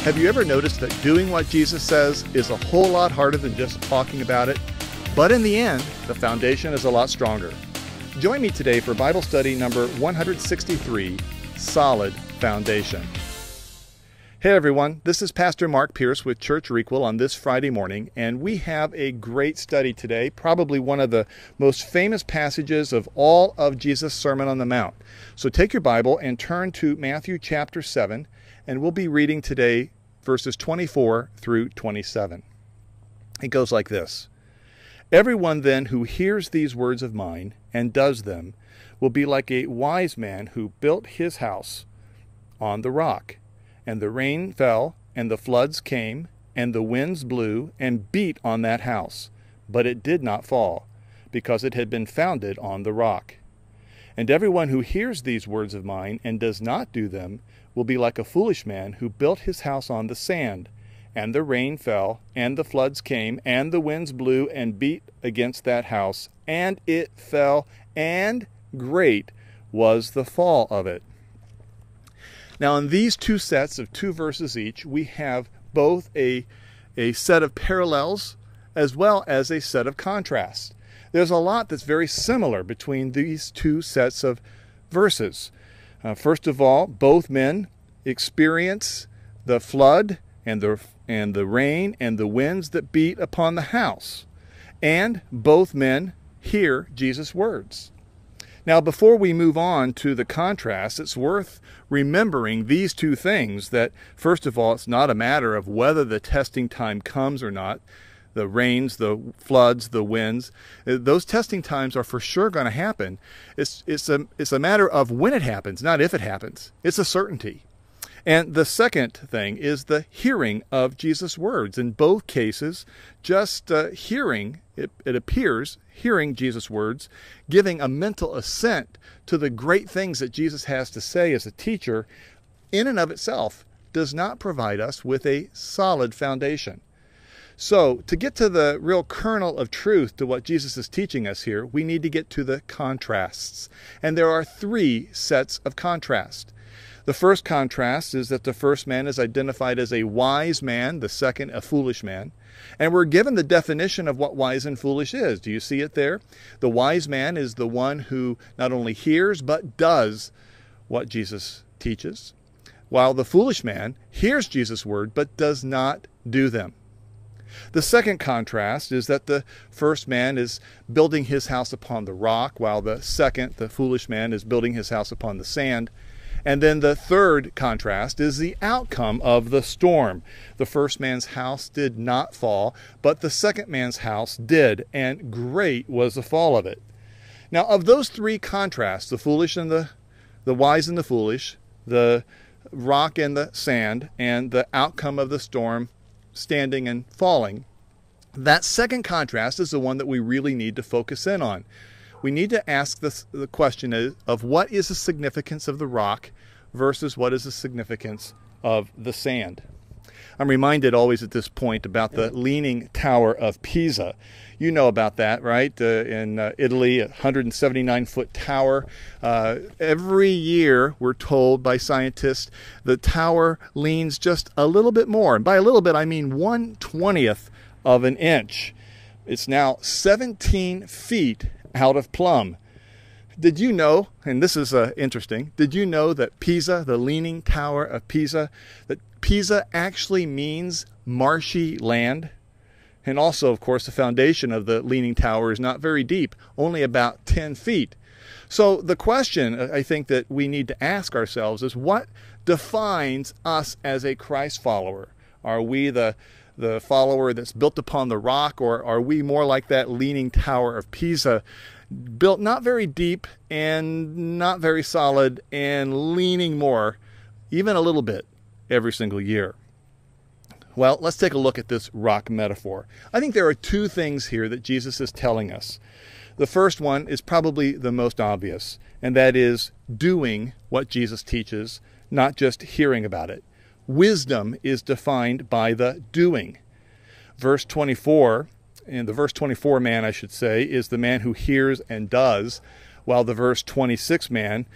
Have you ever noticed that doing what Jesus says is a whole lot harder than just talking about it? But in the end, the foundation is a lot stronger. Join me today for Bible study number 163, Solid Foundation. Hey everyone, this is Pastor Mark Pierce with Church Requel on this Friday morning, and we have a great study today, probably one of the most famous passages of all of Jesus' Sermon on the Mount. So take your Bible and turn to Matthew chapter 7, and we'll be reading today verses 24 through 27. It goes like this. Everyone then who hears these words of mine and does them will be like a wise man who built his house on the rock. And the rain fell, and the floods came, and the winds blew and beat on that house. But it did not fall, because it had been founded on the rock. And everyone who hears these words of mine and does not do them will be like a foolish man who built his house on the sand. And the rain fell, and the floods came, and the winds blew and beat against that house, and it fell, and great was the fall of it. Now, in these two sets of two verses each, we have both a set of parallels as well as a set of contrasts. There's a lot that's very similar between these two sets of verses. First of all, both men experience the flood and the rain and the winds that beat upon the house. And both men hear Jesus' words. Now, before we move on to the contrast, it's worth remembering these two things, that first of all, it's not a matter of whether the testing time comes or not. The rains, the floods, the winds, those testing times are for sure going to happen. It's a matter of when it happens, not if it happens. It's a certainty. And the second thing is the hearing of Jesus' words. In both cases, just hearing, it appears, hearing Jesus' words, giving a mental assent to the great things that Jesus has to say as a teacher, in and of itself, does not provide us with a solid foundation. So, to get to the real kernel of truth to what Jesus is teaching us here, we need to get to the contrasts. And there are three sets of contrast. The first contrast is that the first man is identified as a wise man, the second a foolish man. And we're given the definition of what wise and foolish is. Do you see it there? The wise man is the one who not only hears but does what Jesus teaches, while the foolish man hears Jesus' word but does not do them. The second contrast is that the first man is building his house upon the rock, while the second, the foolish man, is building his house upon the sand. And then the third contrast is the outcome of the storm. The first man's house did not fall, but the second man's house did, and great was the fall of it. Now, of those three contrasts, the foolish and the wise and the foolish, the rock and the sand, and the outcome of the storm standing and falling, that second contrast is the one that we really need to focus in on. We need to ask the question of what is the significance of the rock versus what is the significance of the sand. I'm reminded always at this point about the Leaning Tower of Pisa. You know about that, right? In Italy, a 179-foot tower. Every year, we're told by scientists, the tower leans just a little bit more. And by a little bit, I mean 1/20th of an inch. It's now 17 feet out of plumb. Did you know, and this is interesting, did you know that Pisa, the Leaning Tower of Pisa, that Pisa actually means marshy land? And also, of course, the foundation of the Leaning Tower is not very deep, only about 10 feet. So the question I think that we need to ask ourselves is, what defines us as a Christ follower? Are we the follower that's built upon the rock, or are we more like that Leaning Tower of Pisa, built not very deep and not very solid and leaning more, even a little bit, every single year? Well, let's take a look at this rock metaphor. I think there are two things here that Jesus is telling us. The first one is probably the most obvious, and that is doing what Jesus teaches, not just hearing about it. Wisdom is defined by the doing. Verse 24, and the verse 24 man, I should say, is the man who hears and does, while the verse 26 man,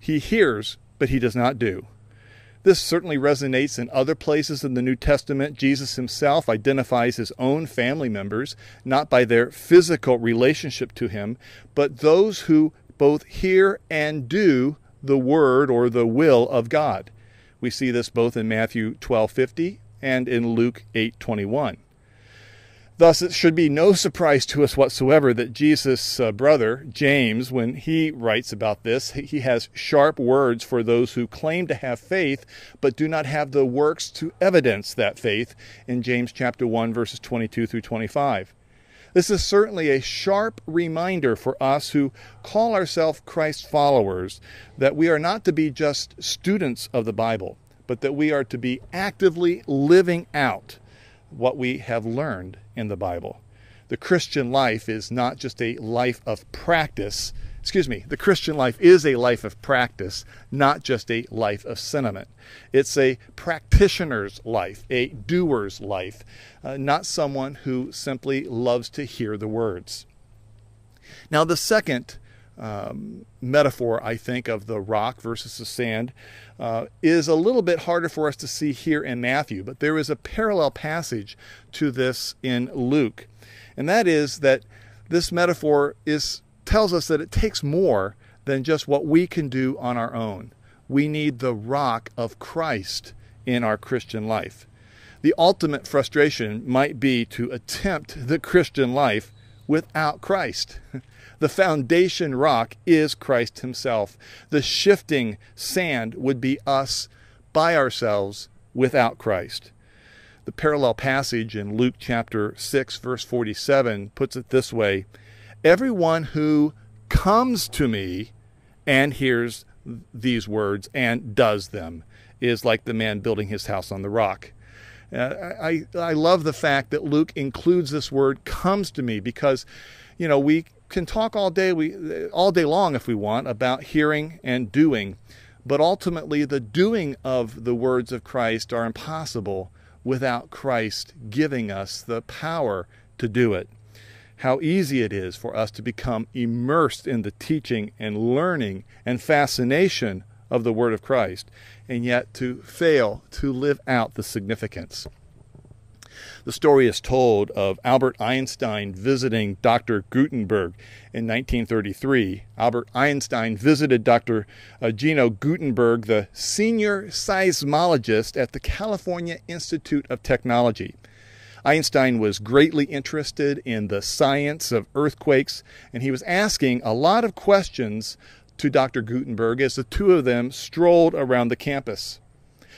he hears, but he does not do. This certainly resonates in other places in the New Testament. Jesus himself identifies his own family members, not by their physical relationship to him, but those who both hear and do the word or the will of God. We see this both in Matthew 12:50 and in Luke 8:21. Thus, it should be no surprise to us whatsoever that Jesus' brother, James, when he writes about this, he has sharp words for those who claim to have faith but do not have the works to evidence that faith in James chapter 1, verses 22 through 25. This is certainly a sharp reminder for us who call ourselves Christ followers that we are not to be just students of the Bible, but that we are to be actively living out what we have learned in the Bible. The Christian life is not just a life of practice. The Christian life is a life of practice, not just a life of sentiment. It's a practitioner's life, a doer's life, not someone who simply loves to hear the words. Now, the second metaphor, I think, of the rock versus the sand is a little bit harder for us to see here in Matthew, but there is a parallel passage to this in Luke. And that is that this metaphor tells us that it takes more than just what we can do on our own. We need the rock of Christ in our Christian life. The ultimate frustration might be to attempt the Christian life without Christ. The foundation rock is Christ himself. The shifting sand would be us by ourselves without Christ. The parallel passage in Luke chapter 6, verse 47 puts it this way: everyone who comes to me and hears these words and does them is like the man building his house on the rock. I love the fact that Luke includes this word "comes to me" because, we can talk all day long if we want about hearing and doing, but ultimately the doing of the words of Christ are impossible without Christ giving us the power to do it. How easy it is for us to become immersed in the teaching and learning and fascination of the Word of Christ, and yet to fail to live out the significance. The story is told of Albert Einstein visiting Dr. Gutenberg in 1933. Albert Einstein visited Dr. Gino Gutenberg, the senior seismologist at the California Institute of Technology. Einstein was greatly interested in the science of earthquakes, and he was asking a lot of questions to Dr. Gutenberg as the two of them strolled around the campus.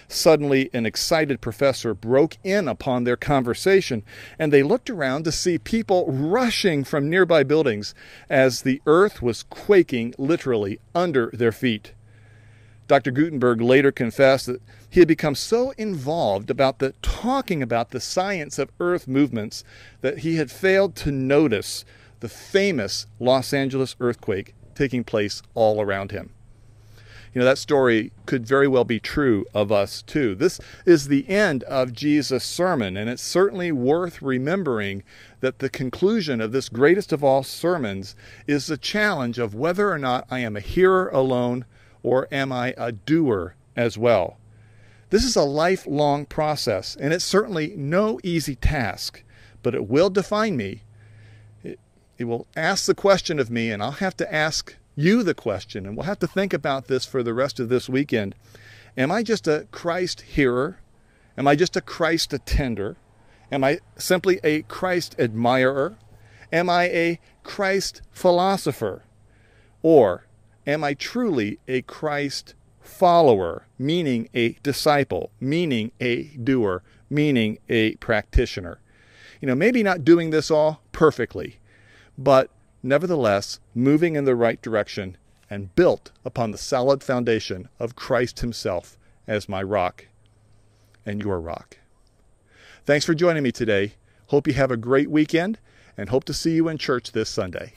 Suddenly, an excited professor broke in upon their conversation, and they looked around to see people rushing from nearby buildings as the earth was quaking literally under their feet. Dr. Gutenberg later confessed that he had become so involved about talking about the science of earth movements that he had failed to notice the famous Los Angeles earthquake taking place all around him. That story could very well be true of us too. This is the end of Jesus' sermon, and it's certainly worth remembering that the conclusion of this greatest of all sermons is the challenge of whether or not I am a hearer alone or am I a doer as well. This is a lifelong process, and it's certainly no easy task, but it will define me. It will ask the question of me, and I'll have to ask you the question, and we'll have to think about this for the rest of this weekend. Am I just a Christ hearer? Am I just a Christ attender? Am I simply a Christ admirer? Am I a Christ philosopher? Or am I truly a Christ follower, meaning a disciple, meaning a doer, meaning a practitioner? Maybe not doing this all perfectly, but nevertheless moving in the right direction and built upon the solid foundation of Christ himself as my rock and your rock. Thanks for joining me today. Hope you have a great weekend and hope to see you in church this Sunday.